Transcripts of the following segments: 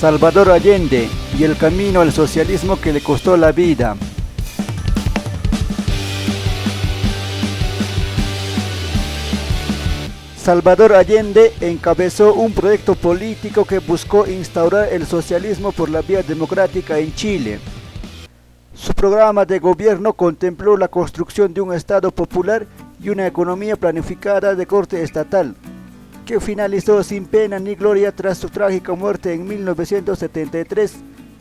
Salvador Allende y el camino al socialismo que le costó la vida. Salvador Allende encabezó un proyecto político que buscó instaurar el socialismo por la vía democrática en Chile. Su programa de gobierno contempló la construcción de un Estado popular y una economía planificada de corte estatal, que finalizó sin pena ni gloria tras su trágica muerte en 1973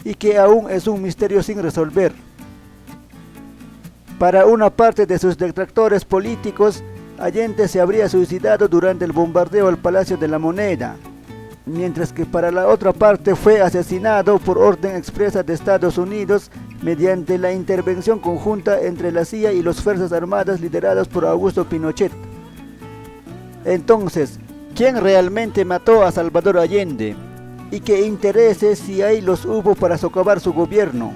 y que aún es un misterio sin resolver. Para una parte de sus detractores políticos, Allende se habría suicidado durante el bombardeo al Palacio de la Moneda, mientras que para la otra parte fue asesinado por orden expresa de Estados Unidos mediante la intervención conjunta entre la CIA y las Fuerzas Armadas lideradas por Augusto Pinochet. Entonces, ¿quién realmente mató a Salvador Allende? ¿Y qué intereses si hay los hubo para socavar su gobierno?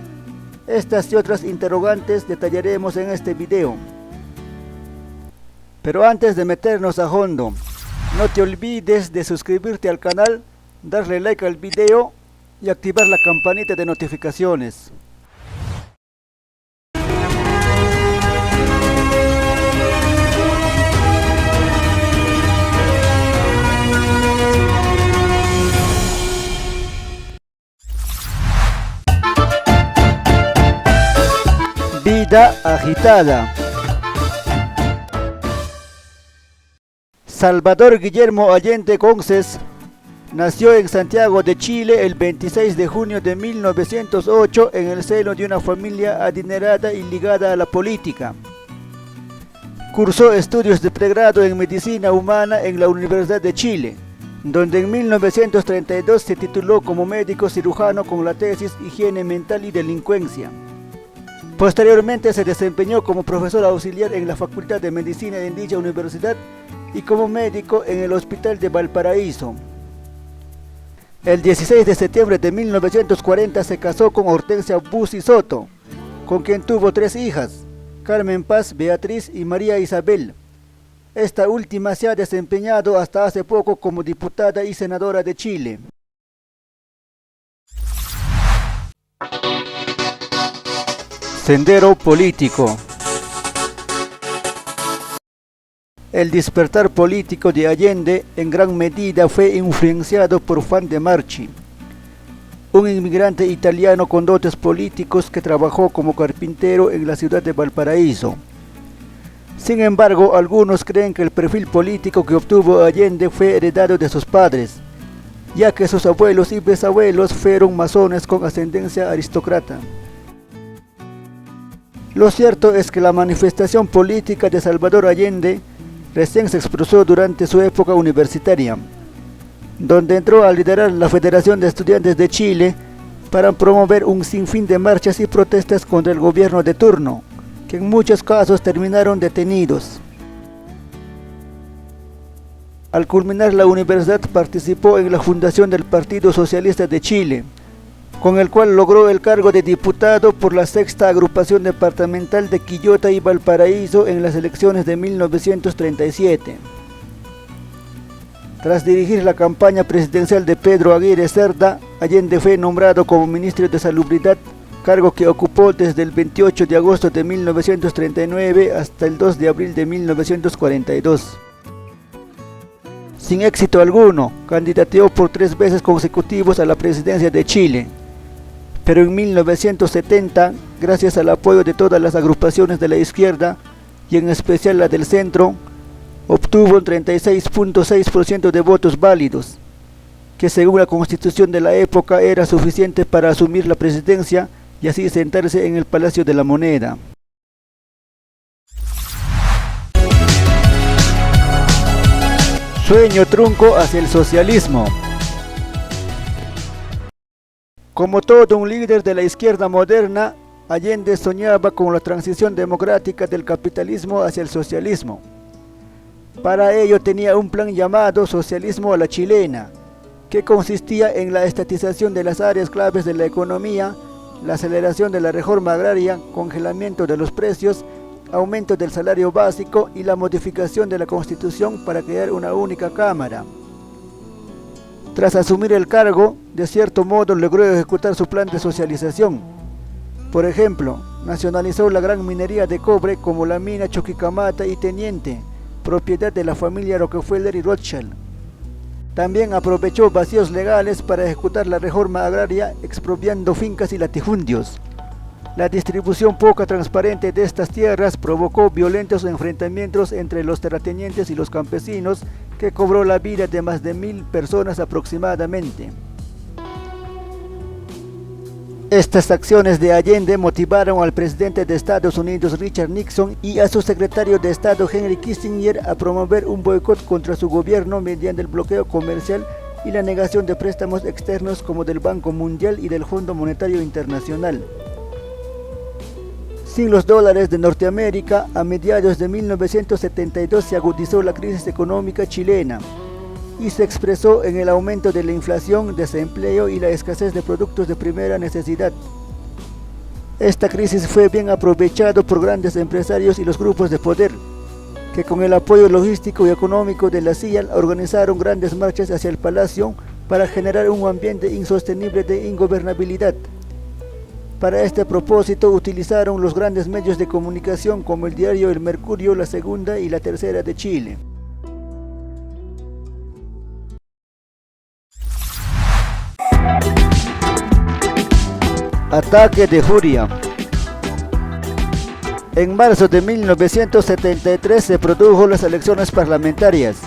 Estas y otras interrogantes detallaremos en este video. Pero antes de meternos a fondo, no te olvides de suscribirte al canal, darle like al video y activar la campanita de notificaciones. Vida agitada. Salvador Guillermo Allende Conces nació en Santiago de Chile el 26 de junio de 1908 en el seno de una familia adinerada y ligada a la política. Cursó estudios de pregrado en Medicina Humana en la Universidad de Chile, donde en 1932 se tituló como médico cirujano con la tesis Higiene Mental y Delincuencia. Posteriormente se desempeñó como profesor auxiliar en la Facultad de Medicina en dicha universidad y como médico en el Hospital de Valparaíso. El 16 de septiembre de 1940 se casó con Hortensia Bussi Soto, con quien tuvo 3 hijas, Carmen Paz, Beatriz y María Isabel. Esta última se ha desempeñado hasta hace poco como diputada y senadora de Chile. Sendero político. El despertar político de Allende en gran medida fue influenciado por Juan de Marchi, un inmigrante italiano con dotes políticos que trabajó como carpintero en la ciudad de Valparaíso. Sin embargo, algunos creen que el perfil político que obtuvo Allende fue heredado de sus padres, ya que sus abuelos y bisabuelos fueron masones con ascendencia aristócrata. Lo cierto es que la manifestación política de Salvador Allende recién se expresó durante su época universitaria, donde entró a liderar la Federación de Estudiantes de Chile para promover un sinfín de marchas y protestas contra el gobierno de turno, que en muchos casos terminaron detenidos. Al culminar la universidad participó en la fundación del Partido Socialista de Chile, con el cual logró el cargo de diputado por la 6ª agrupación departamental de Quillota y Valparaíso en las elecciones de 1937. Tras dirigir la campaña presidencial de Pedro Aguirre Cerda, Allende fue nombrado como ministro de Salubridad, cargo que ocupó desde el 28 de agosto de 1939 hasta el 2 de abril de 1942. Sin éxito alguno, candidateó por 3 veces consecutivos a la presidencia de Chile. Pero en 1970, gracias al apoyo de todas las agrupaciones de la izquierda, y en especial la del centro, obtuvo un 36.6% de votos válidos, que según la constitución de la época era suficiente para asumir la presidencia y así sentarse en el Palacio de la Moneda. Sueño trunco hacia el socialismo. Como todo un líder de la izquierda moderna, Allende soñaba con la transición democrática del capitalismo hacia el socialismo. Para ello tenía un plan llamado Socialismo a la Chilena, que consistía en la estatización de las áreas claves de la economía, la aceleración de la reforma agraria, congelamiento de los precios, aumento del salario básico y la modificación de la Constitución para crear una única Cámara. Tras asumir el cargo, de cierto modo logró ejecutar su plan de socialización. Por ejemplo, nacionalizó la gran minería de cobre como la mina Chuquicamata y Teniente, propiedad de la familia Rockefeller y Rothschild. También aprovechó vacíos legales para ejecutar la reforma agraria, expropiando fincas y latifundios. La distribución poco transparente de estas tierras provocó violentos enfrentamientos entre los terratenientes y los campesinos, que cobró la vida de más de 1000 personas aproximadamente. Estas acciones de Allende motivaron al presidente de Estados Unidos Richard Nixon y a su secretario de Estado Henry Kissinger a promover un boicot contra su gobierno mediante el bloqueo comercial y la negación de préstamos externos como del Banco Mundial y del Fondo Monetario Internacional. Sin los dólares de Norteamérica, a mediados de 1972 se agudizó la crisis económica chilena y se expresó en el aumento de la inflación, desempleo y la escasez de productos de primera necesidad. Esta crisis fue bien aprovechada por grandes empresarios y los grupos de poder, que con el apoyo logístico y económico de la CIA organizaron grandes marchas hacia el palacio para generar un ambiente insostenible de ingobernabilidad. Para este propósito utilizaron los grandes medios de comunicación como el diario El Mercurio, La Segunda y La Tercera de Chile. Ataque de furia. En marzo de 1973 se produjo las elecciones parlamentarias.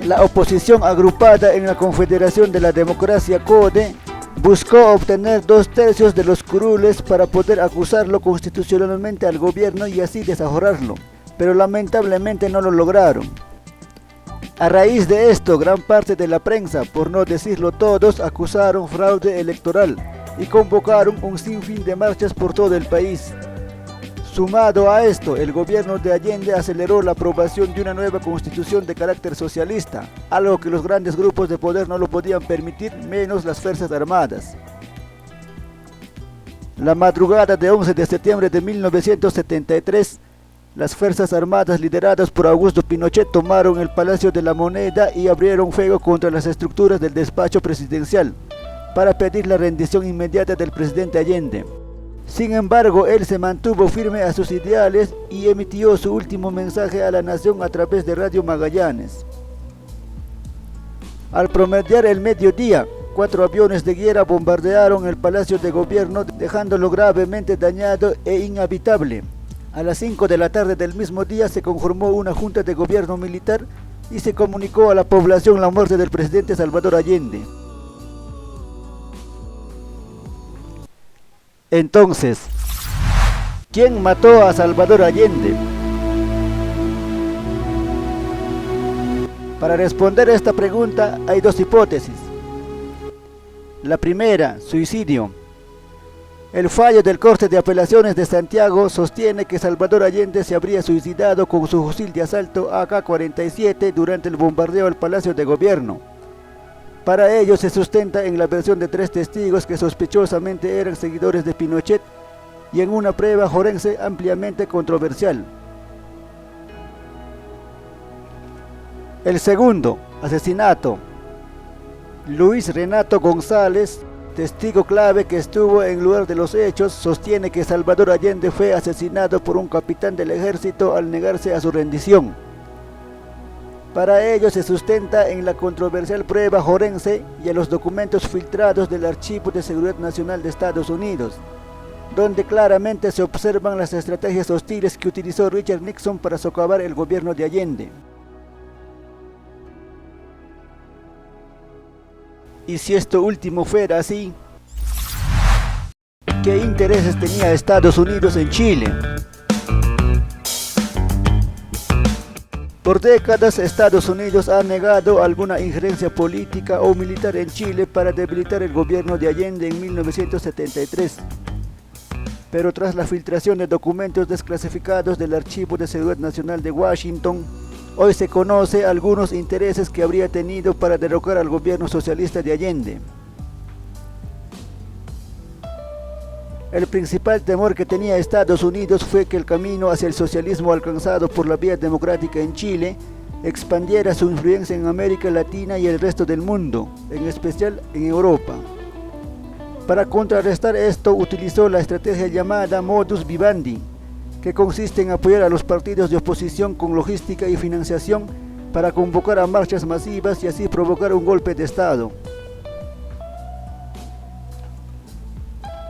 La oposición, agrupada en la Confederación de la Democracia CODE, buscó obtener 2/3 de los curules para poder acusarlo constitucionalmente al gobierno y así desaforarlo, pero lamentablemente no lo lograron. A raíz de esto, gran parte de la prensa, por no decirlo todos, acusaron fraude electoral y convocaron un sinfín de marchas por todo el país. Sumado a esto, el gobierno de Allende aceleró la aprobación de una nueva constitución de carácter socialista, algo que los grandes grupos de poder no lo podían permitir, menos las Fuerzas Armadas. La madrugada de 11 de septiembre de 1973, las Fuerzas Armadas lideradas por Augusto Pinochet tomaron el Palacio de la Moneda y abrieron fuego contra las estructuras del despacho presidencial, para pedir la rendición inmediata del presidente Allende. Sin embargo, él se mantuvo firme a sus ideales y emitió su último mensaje a la nación a través de Radio Magallanes. Al promediar el mediodía, 4 aviones de guerra bombardearon el Palacio de Gobierno, dejándolo gravemente dañado e inhabitable. A las 5 de la tarde del mismo día se conformó una junta de gobierno militar y se comunicó a la población la muerte del presidente Salvador Allende. Entonces, ¿quién mató a Salvador Allende? Para responder a esta pregunta hay 2 hipótesis. La primera, suicidio. El fallo del Corte de Apelaciones de Santiago sostiene que Salvador Allende se habría suicidado con su fusil de asalto AK-47 durante el bombardeo al Palacio de Gobierno. Para ello se sustenta en la versión de 3 testigos que sospechosamente eran seguidores de Pinochet y en una prueba forense ampliamente controversial. El segundo, asesinato. Luis Renato González, testigo clave que estuvo en el lugar de los hechos, sostiene que Salvador Allende fue asesinado por un capitán del ejército al negarse a su rendición. Para ello se sustenta en la controversial prueba forense y en los documentos filtrados del Archivo de Seguridad Nacional de Estados Unidos, donde claramente se observan las estrategias hostiles que utilizó Richard Nixon para socavar el gobierno de Allende. Y si esto último fuera así, ¿qué intereses tenía Estados Unidos en Chile? Por décadas, Estados Unidos ha negado alguna injerencia política o militar en Chile para debilitar el gobierno de Allende en 1973. Pero tras la filtración de documentos desclasificados del Archivo de Seguridad Nacional de Washington, hoy se conoce algunos intereses que habría tenido para derrocar al gobierno socialista de Allende. El principal temor que tenía Estados Unidos fue que el camino hacia el socialismo alcanzado por la vía democrática en Chile expandiera su influencia en América Latina y el resto del mundo, en especial en Europa. Para contrarrestar esto, utilizó la estrategia llamada modus vivendi, que consiste en apoyar a los partidos de oposición con logística y financiación para convocar a marchas masivas y así provocar un golpe de Estado.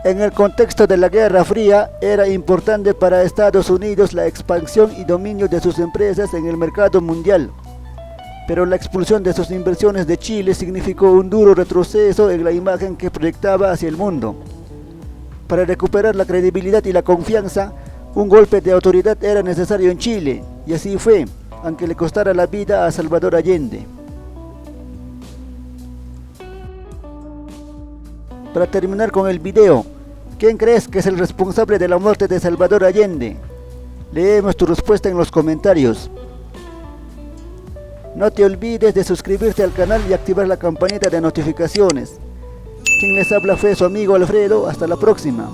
En el contexto de la Guerra Fría, era importante para Estados Unidos la expansión y dominio de sus empresas en el mercado mundial, pero la expulsión de sus inversiones de Chile significó un duro retroceso en la imagen que proyectaba hacia el mundo. Para recuperar la credibilidad y la confianza, un golpe de autoridad era necesario en Chile, y así fue, aunque le costara la vida a Salvador Allende. Para terminar con el video, ¿quién crees que es el responsable de la muerte de Salvador Allende? Leemos tu respuesta en los comentarios. No te olvides de suscribirte al canal y activar la campanita de notificaciones. Quien les habla fue su amigo Alfredo. Hasta la próxima.